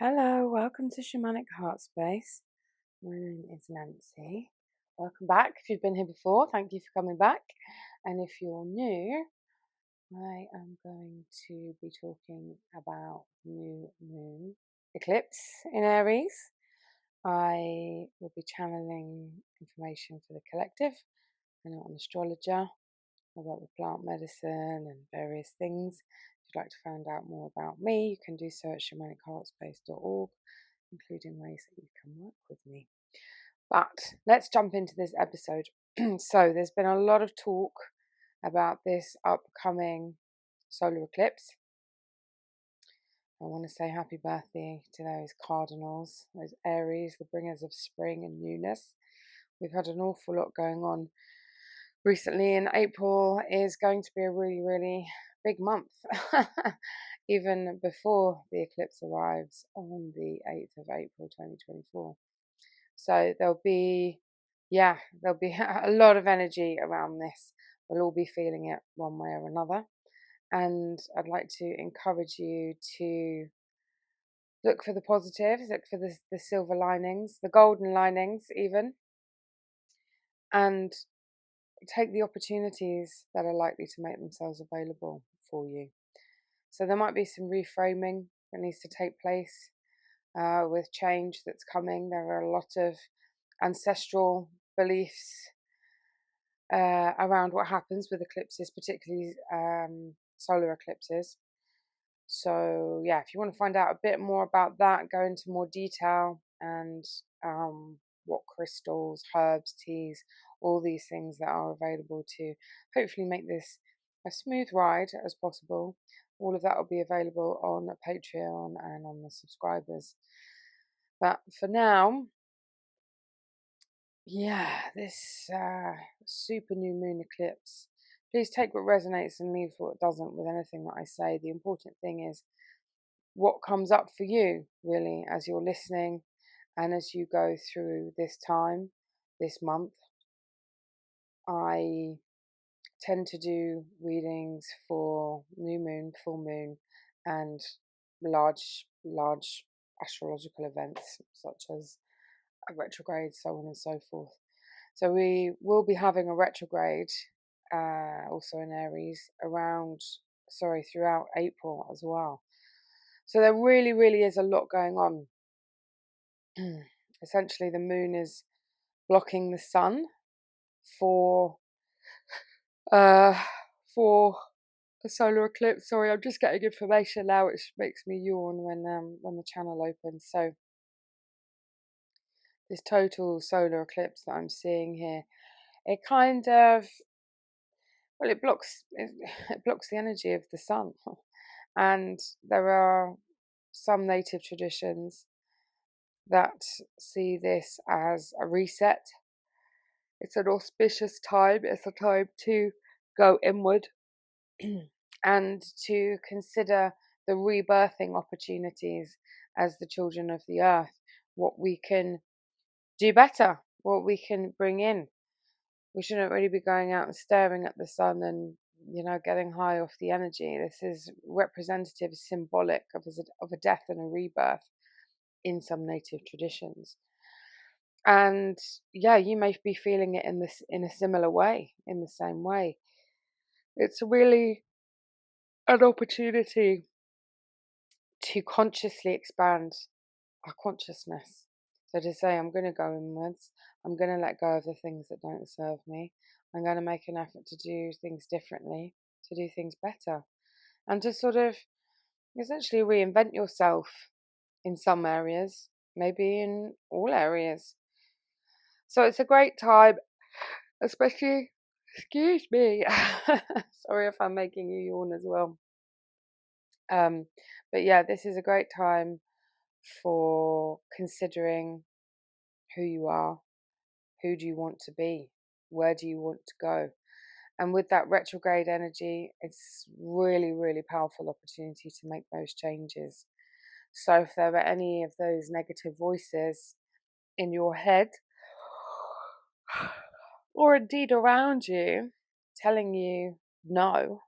Hello, welcome to Shamanic Heartspace. My name is Nancy. Welcome back. If you've been here before, thank you for coming back. And if you're new, I am going to be talking about new moon eclipse in Aries. I will be channeling information for the collective. I'm not an astrologer. I work with plant medicine and various things. If you'd like to find out more about me, you can do so at shamanicheartspace.org, including ways that you can work with me. But let's jump into this episode. So, there's been a lot of talk about this upcoming solar eclipse. I want to say happy birthday to those cardinals, those Aries, the bringers of spring and newness. We've had an awful lot going on recently, and April is going to be a really, really big month, even before the eclipse arrives on the 8th of April 2024. So there'll be a lot of energy around this. We'll all be feeling it one way or another. And I'd like to encourage you to look for the positives, look for the silver linings, the golden linings even, and take the opportunities that are likely to make themselves available for you. So there might be some reframing that needs to take place with change that's coming. There are a lot of ancestral beliefs around what happens with eclipses, particularly solar eclipses. So yeah, if you want to find out a bit more about that, go into more detail and what crystals, herbs, teas, all these things that are available to hopefully make this a smooth ride as possible. All of that will be available on Patreon and on the subscribers. But for now, this super new moon eclipse. Please take what resonates and leave what doesn't with anything that I say. The important thing is what comes up for you, really, as you're listening and as you go through this time, this month. I tend to do readings for new moon, full moon, and large astrological events such as a retrograde, so on and so forth. So we will be having a retrograde also in Aries throughout April as well. So there really, really is a lot going on. Essentially, the moon is blocking the sun for a solar eclipse. Sorry, I'm just getting information now, which makes me yawn when the channel opens. So this total solar eclipse that I'm seeing here, it kind of it blocks the energy of the sun, and there are some native traditions that see this as a reset. It's an auspicious time. It's a time to go inward and to consider the rebirthing opportunities as the children of the earth, what we can do better, what we can bring in. We shouldn't really be going out and staring at the sun and getting high off the energy. This is representative, symbolic of a death and a rebirth in some native traditions. And you may be feeling it in a similar way, in the same way. It's really an opportunity to consciously expand our consciousness. So to say, I'm going to go inwards, I'm going to let go of the things that don't serve me, I'm going to make an effort to do things differently, to do things better, and to sort of essentially reinvent yourself in some areas, maybe in all areas. So it's a great time, especially, excuse me, sorry if I'm making you yawn as well. But this is a great time for considering who you are, who do you want to be, where do you want to go. And with that retrograde energy, it's really, really powerful opportunity to make those changes. So if there are any of those negative voices in your head, or indeed around you, telling you no,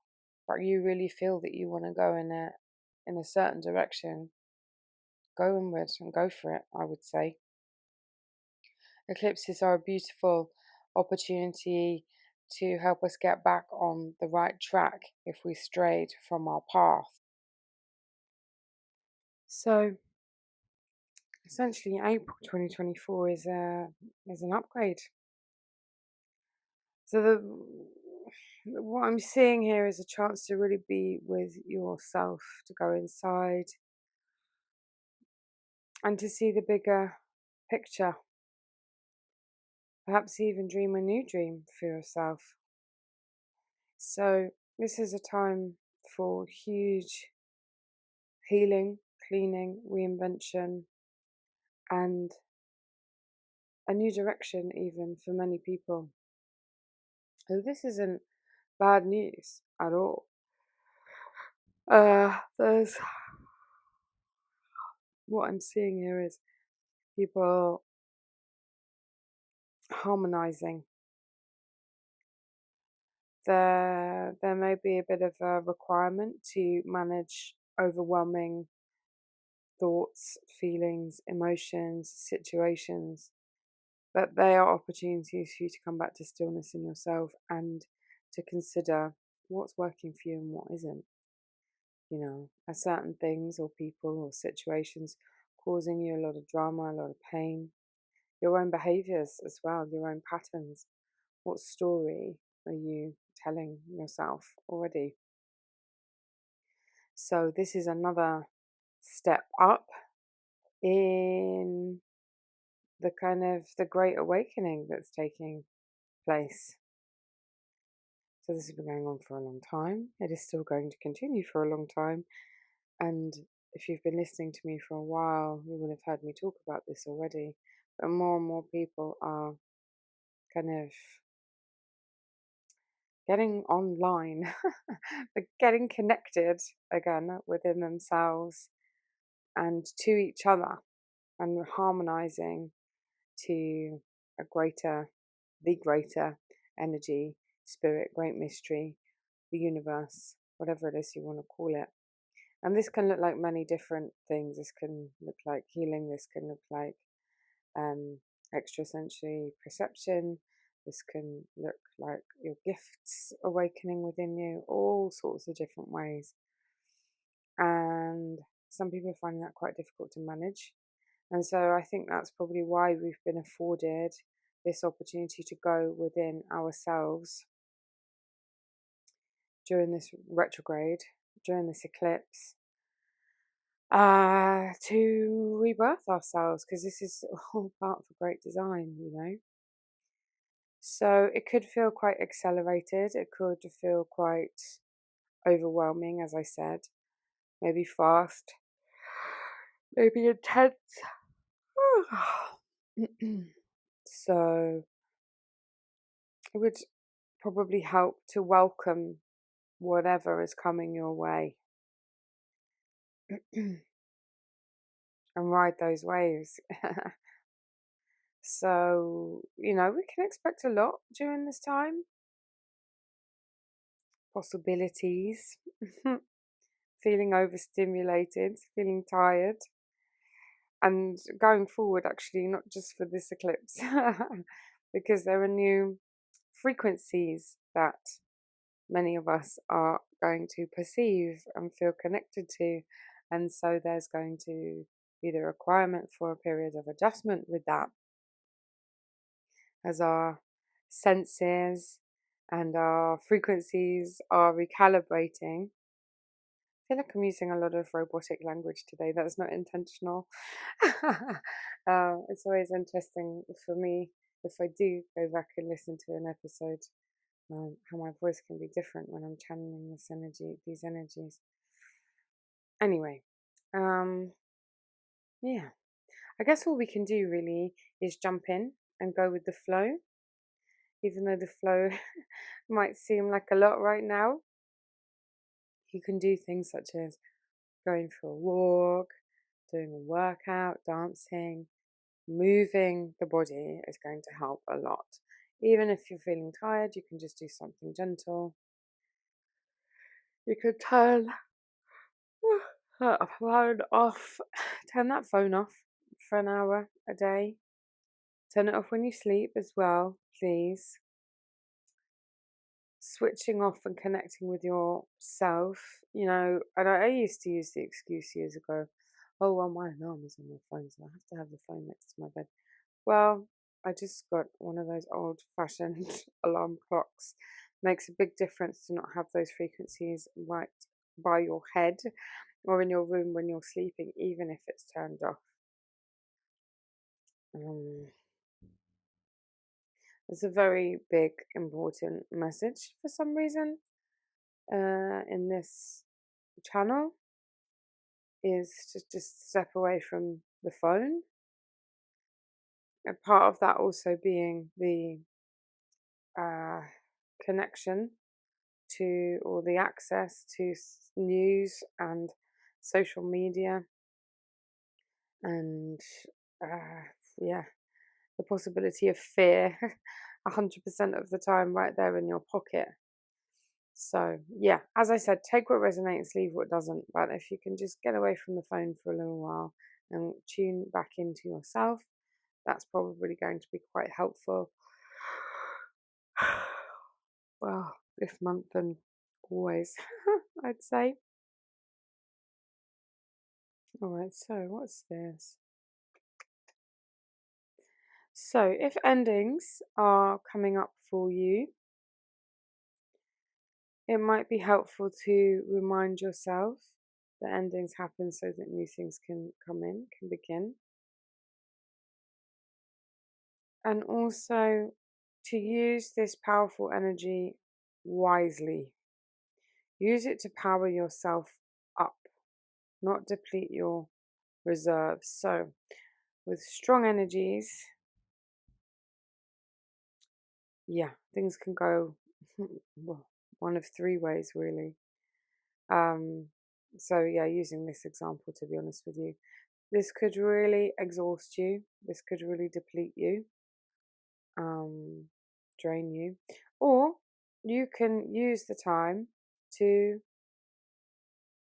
but you really feel that you want to go in a certain direction, go inward and go for it, I would say. Eclipses are a beautiful opportunity to help us get back on the right track if we strayed from our path. So essentially April 2024 is an upgrade. So what I'm seeing here is a chance to really be with yourself, to go inside and to see the bigger picture. Perhaps even dream a new dream for yourself. So this is a time for huge healing, cleaning, reinvention, and a new direction even for many people. So this isn't bad news at all. There's what I'm seeing here is people harmonizing. There may be a bit of a requirement to manage overwhelming thoughts, feelings, emotions, situations, but they are opportunities for you to come back to stillness in yourself and to consider what's working for you and what isn't. You know, are certain things or people or situations causing you a lot of drama, a lot of pain, your own behaviors as well, your own patterns. What story are you telling yourself already? So this is another step up in the kind of the great awakening that's taking place. So this has been going on for a long time. It is still going to continue for a long time. And if you've been listening to me for a while, you will have heard me talk about this already. But more and more people are kind of getting online, but getting connected again within themselves and to each other and harmonizing to the greater energy, spirit, great mystery, the universe, whatever it is you want to call it. And this can look like many different things. This can look like healing. This can look like extrasensory perception. This can look like your gifts awakening within you, all sorts of different ways. And some people are finding that quite difficult to manage. And so I think that's probably why we've been afforded this opportunity to go within ourselves during this retrograde, during this eclipse, to rebirth ourselves, because this is all part of a great design, you know. So it could feel quite accelerated. It could feel quite overwhelming, as I said, maybe fast, maybe intense. So it would probably help to welcome whatever is coming your way and ride those waves. So, you know, we can expect a lot during this time. Possibilities, feeling overstimulated, feeling tired, and going forward, actually, not just for this eclipse, because there are new frequencies that many of us are going to perceive and feel connected to. And so there's going to be the requirement for a period of adjustment with that, as our senses and our frequencies are recalibrating. I feel like I'm using a lot of robotic language today. That's not intentional. It's always interesting for me if I do go back and listen to an episode, how my voice can be different when I'm channeling these energies. Anyway, yeah, I guess all we can do really is jump in and go with the flow, even though the flow might seem like a lot right now. You can do things such as going for a walk, doing a workout, dancing, moving the body is going to help a lot. Even if you're feeling tired, you can just do something gentle. You could turn Phone off. Turn that phone off for an hour a day. Turn it off when you sleep as well, please. Switching off and connecting with yourself, and I used to use the excuse years ago, oh, well, my alarm is on my phone, so I have to have the phone next to my bed. Well, I just got one of those old-fashioned alarm clocks. Makes a big difference to not have those frequencies right by your head or in your room when you're sleeping, even if it's turned off. It's a very big, important message for some reason in this channel, is to just step away from the phone. And part of that also being the connection to, or the access to, news and social media, and yeah, the possibility of fear 100% of the time right there in your pocket. So yeah, as I said, take what resonates, leave what doesn't. But if you can just get away from the phone for a little while and tune back into yourself, that's probably going to be quite helpful. Well, this month and always, I'd say. Alright, so what's this? So, if endings are coming up for you, it might be helpful to remind yourself that endings happen so that new things can come in, can begin. And also to use this powerful energy wisely. Use it to power yourself up, not deplete your reserves. So, with strong energies, yeah, things can go well, one of three ways, really. So, yeah, using this example, to be honest with you, this could really exhaust you, this could really deplete you, drain you, or you can use the time to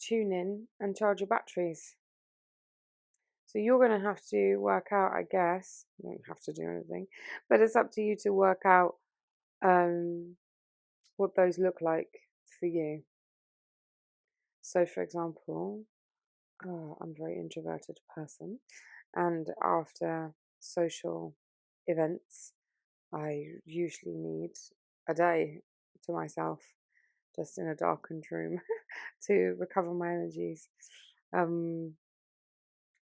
tune in and charge your batteries. So you're going to have to work out, I guess, you don't have to do anything, but it's up to you to work out what those look like for you. So, for example, I'm a very introverted person, and after social events, I usually need a day to myself, just in a darkened room, to recover my energies.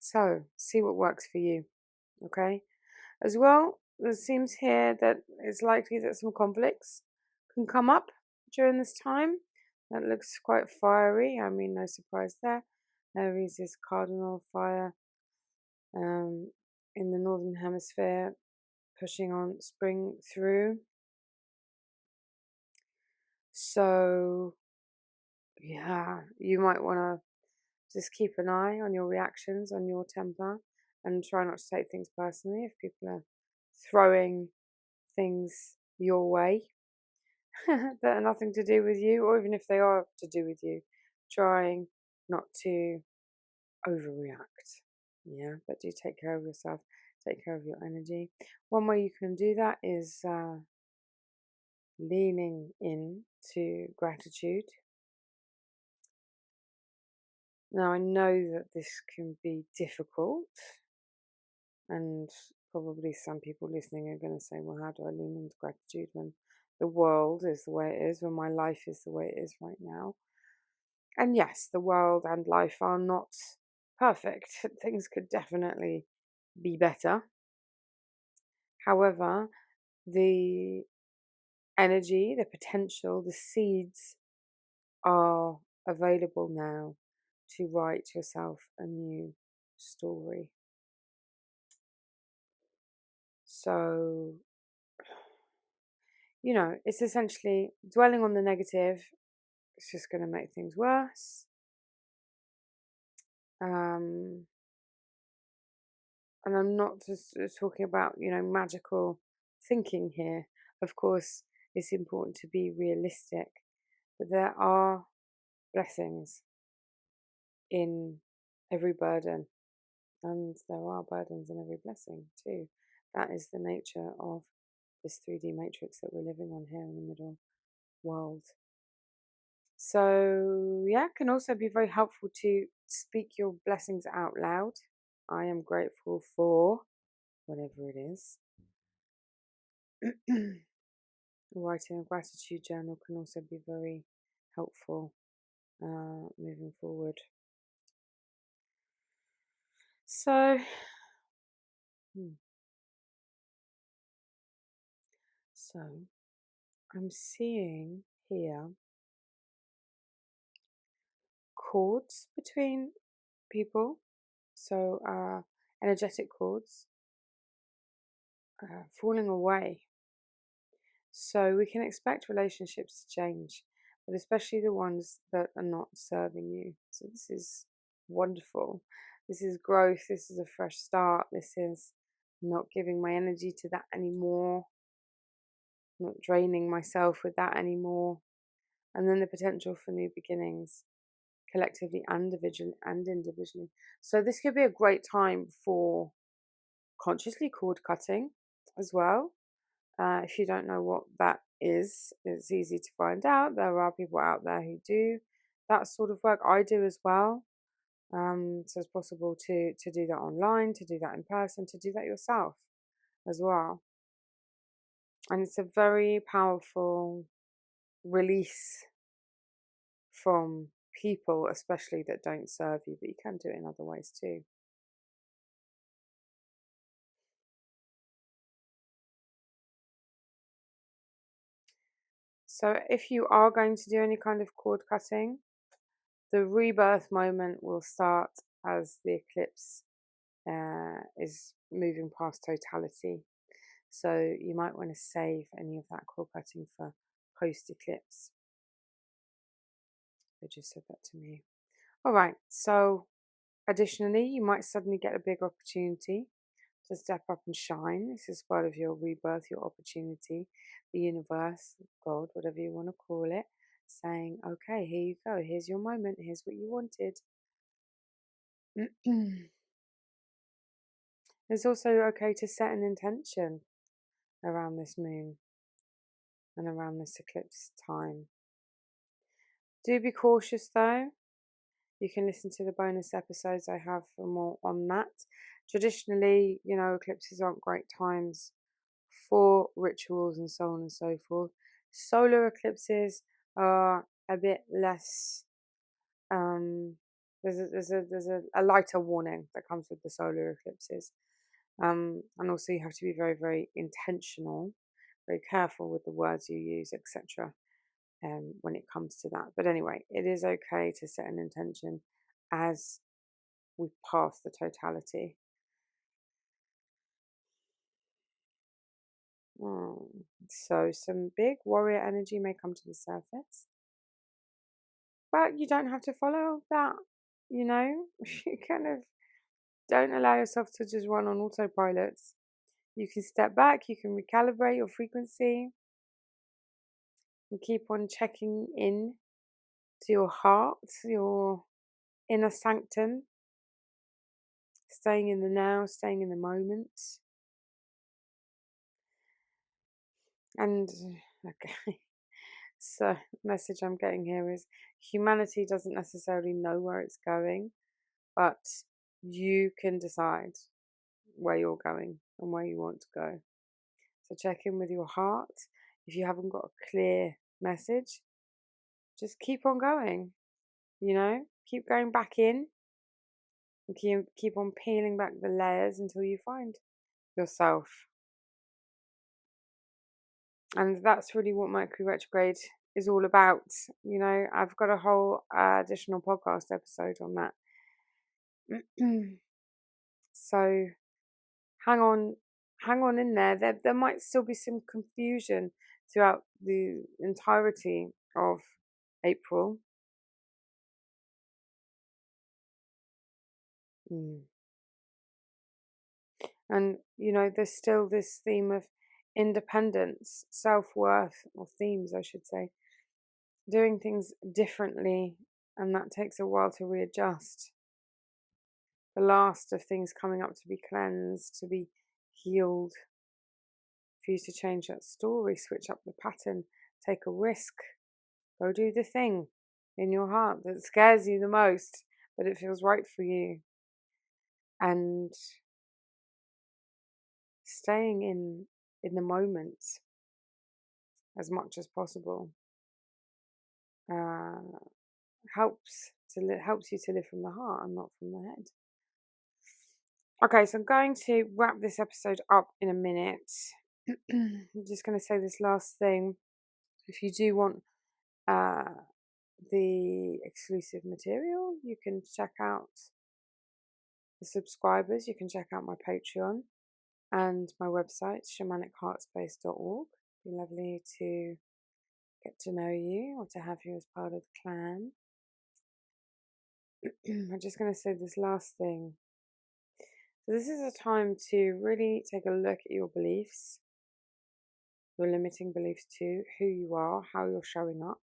So, see what works for you, okay? As well, it seems here that it's likely that some conflicts can come up during this time. That looks quite fiery. I mean, no surprise there. Aries is cardinal fire in the northern hemisphere, pushing on spring through. So, yeah, you might want to just keep an eye on your reactions, on your temper, and try not to take things personally if people are throwing things your way that are nothing to do with you, or even if they are to do with you, trying not to overreact. Yeah, but do take care of yourself, take care of your energy. One way you can do that is leaning into gratitude. Now, I know that this can be difficult, and probably some people listening are going to say, well, how do I lean into gratitude when the world is the way it is, when my life is the way it is right now? And yes, the world and life are not perfect. Things could definitely be better. However, the energy, the potential, the seeds are available now to write yourself a new story. So, it's essentially dwelling on the negative. It's just going to make things worse. And I'm not just talking about, magical thinking here. Of course, it's important to be realistic, but there are blessings in every burden. And there are burdens in every blessing too. That is the nature of this 3D matrix that we're living on here in the middle world. So, yeah, it can also be very helpful to speak your blessings out loud. I am grateful for whatever it is. Writing a gratitude journal can also be very helpful moving forward. So, I'm seeing here cords between people, so energetic cords falling away. So we can expect relationships to change, but especially the ones that are not serving you. So this is wonderful. This is growth. This is a fresh start. This is not giving my energy to that anymore, not draining myself with that anymore. And then the potential for new beginnings, collectively and individually. So this could be a great time for consciously cord cutting as well. If you don't know what that is, it's easy to find out. There are people out there who do that sort of work. I do as well. So it's possible to do that online, to do that in person, to do that yourself as well. And it's a very powerful release from people, especially that don't serve you, but you can do it in other ways too. So if you are going to do any kind of cord cutting, the rebirth moment will start as the eclipse is moving past totality. So you might want to save any of that cord cutting for post eclipse. They just said that to me. All right. So additionally, you might suddenly get a big opportunity to step up and shine. This is part of your rebirth, your opportunity, the universe, God, whatever you want to call it, saying, okay, here you go. Here's your moment. Here's what you wanted. It's also okay to set an intention around this moon and around this eclipse time. Do be cautious though. You can listen to the bonus episodes I have for more on that. Traditionally, eclipses aren't great times for rituals and so on and so forth. Solar eclipses are a bit less. There's a lighter warning that comes with the solar eclipses, and also you have to be very, very intentional, very careful with the words you use, etc. When it comes to that. But anyway, it is okay to set an intention as we pass the totality. So some big warrior energy may come to the surface, but you don't have to follow that. You kind of don't allow yourself to just run on autopilot. You can step back, you can recalibrate your frequency, and keep on checking in to your heart, your inner sanctum, staying in the now, staying in the moment. And okay, so the message I'm getting here is humanity doesn't necessarily know where it's going, but you can decide where you're going and where you want to go. So check in with your heart. If you haven't got a clear message, just keep on going, keep going back in and keep on peeling back the layers until you find yourself. And that's really what Mercury retrograde is all about. I've got a whole additional podcast episode on that. So hang on in there. There might still be some confusion throughout the entirety of April. And there's still this theme of independence, self-worth, or themes I should say, doing things differently, and that takes a while to readjust. The last of things coming up to be cleansed, to be healed, for you to change that story, switch up the pattern, take a risk, go do the thing in your heart that scares you the most, but it feels right for you. And staying in the moment as much as possible helps you to live from the heart and not from the head. Okay, so I'm going to wrap this episode up in a minute. I'm just going to say this last thing. If you do want the exclusive material, you can check out the subscribers. You can check out my Patreon and my website, shamanicheartspace.org. It'd be lovely to get to know you or to have you as part of the clan. I'm just going to say this last thing. So this is a time to really take a look at your beliefs, your limiting beliefs too, who you are, how you're showing up.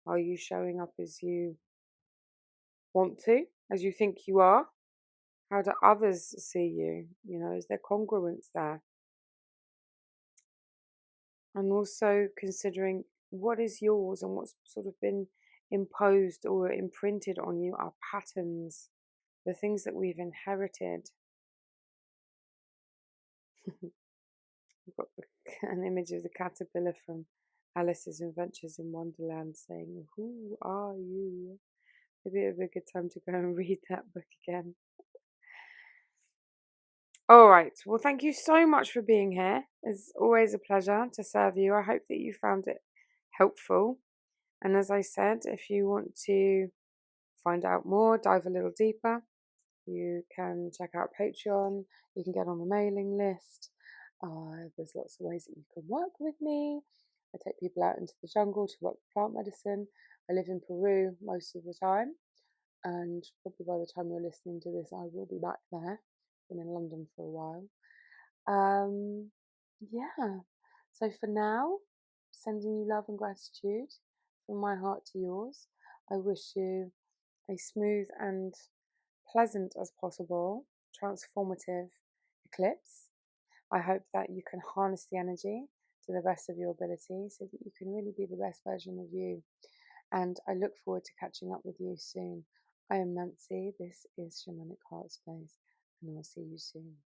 Are you showing up as you want to, as you think you are? How do others see you? You know, is there congruence there? And also considering what is yours and what's sort of been imposed or imprinted on you are patterns, the things that we've inherited. We've got an image of the caterpillar from Alice's Adventures in Wonderland saying, "Who are you?" Maybe it would be a good time to go and read that book again. All right. Well, thank you so much for being here. It's always a pleasure to serve you. I hope that you found it helpful. And as I said, if you want to find out more, dive a little deeper, you can check out Patreon. You can get on the mailing list. There's lots of ways that you can work with me. I take people out into the jungle to work with plant medicine. I live in Peru most of the time. And probably by the time you're listening to this, I will be back there. Been in London for a while. Yeah. So for now, sending you love and gratitude from my heart to yours. I wish you a smooth and pleasant as possible, transformative eclipse. I hope that you can harness the energy to the best of your ability so that you can really be the best version of you. And I look forward to catching up with you soon. I am Nancy. This is Shamanic Heartspace, and I'll see you soon.